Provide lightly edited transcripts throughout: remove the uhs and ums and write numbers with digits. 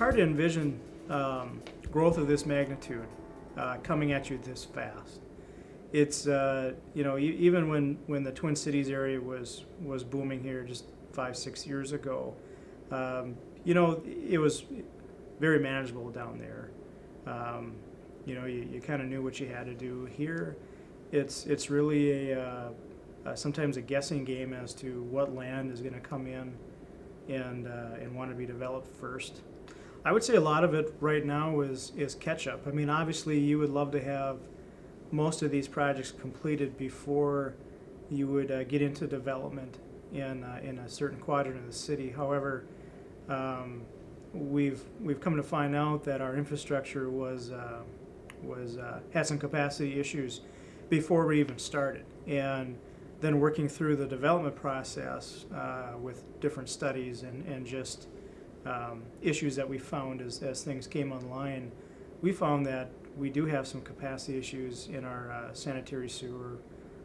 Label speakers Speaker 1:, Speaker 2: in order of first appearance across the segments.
Speaker 1: hard to envision growth of this magnitude coming at you this fast. It's even when the Twin Cities area was booming here just 5-6 years ago, it was very manageable down there. You kind of knew what you had to do. Here, it's really sometimes a guessing game as to what land is going to come in and want to be developed first. I would say a lot of it right now is catch up. I mean, obviously you would love to have most of these projects completed before you would get into development in a certain quadrant of the city. However, we've come to find out that our infrastructure had some capacity issues before we even started, and then working through the development process with different studies and just issues that we found as things came online, we found that we do have some capacity issues in our sanitary sewer,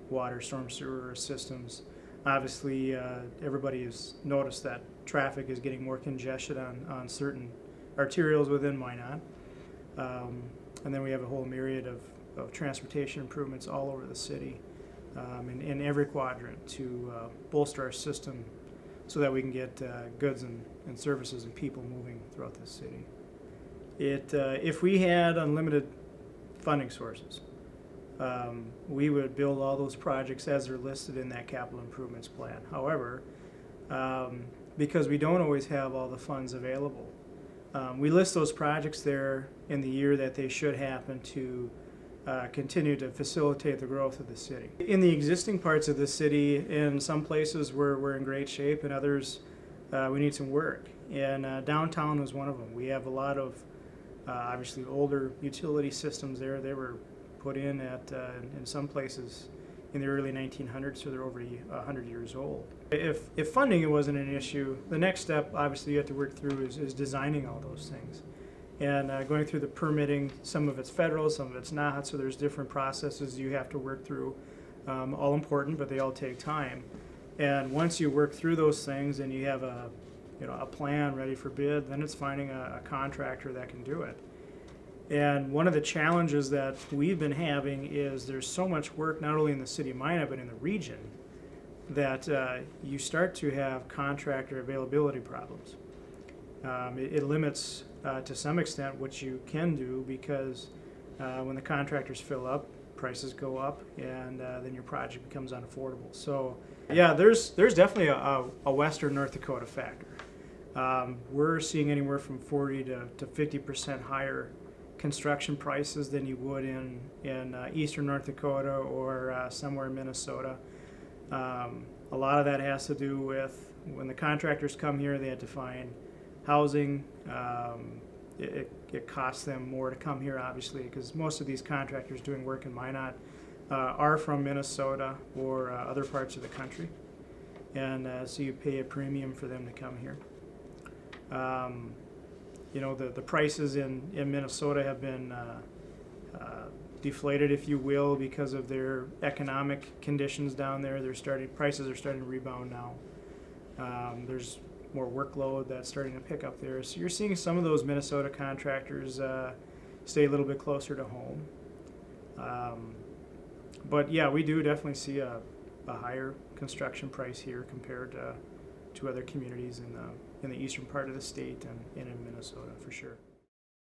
Speaker 1: water, storm sewer systems. Obviously, everybody has noticed that traffic is getting more congested on certain arterials within Minot. And then we have a whole myriad of transportation improvements all over the city in every quadrant to bolster our system so that we can get goods and services and people moving throughout the city. If we had unlimited funding sources, we would build all those projects as they're listed in that capital improvements plan. However, because we don't always have all the funds available, we list those projects there in the year that they should happen to continue to facilitate the growth of the city. In the existing parts of the city, in some places we're in great shape, and others we need some work. And downtown was one of them. We have a lot of obviously older utility systems there. They were put in in some places in the early 1900s, so they're over 100 years old. If funding wasn't an issue, the next step obviously you have to work through is designing all those things. And going through the permitting, some of it's federal, some of it's not, so there's different processes you have to work through, all important, but they all take time. And once you work through those things and you have a plan ready for bid, then it's finding a contractor that can do it. And one of the challenges that we've been having is there's so much work, not only in the city of Minot, but in the region, that you start to have contractor availability problems. It limits, to some extent, what you can do, because when the contractors fill up, prices go up, and then your project becomes unaffordable. So, yeah, there's definitely a Western North Dakota factor. We're seeing anywhere from 40 to 50% higher construction prices than you would in eastern North Dakota or somewhere in Minnesota. A lot of that has to do with when the contractors come here, they had to find housing. It costs them more to come here, obviously, because most of these contractors doing work in Minot are from Minnesota or other parts of the country, and so you pay a premium for them to come here. The prices in Minnesota have been deflated, if you will, because of their economic conditions down there. Prices are starting to rebound now. There's more workload that's starting to pick up there. So you're seeing some of those Minnesota contractors stay a little bit closer to home. But yeah, we do definitely see a higher construction price here compared to other communities in the eastern part of the state and in Minnesota, for sure.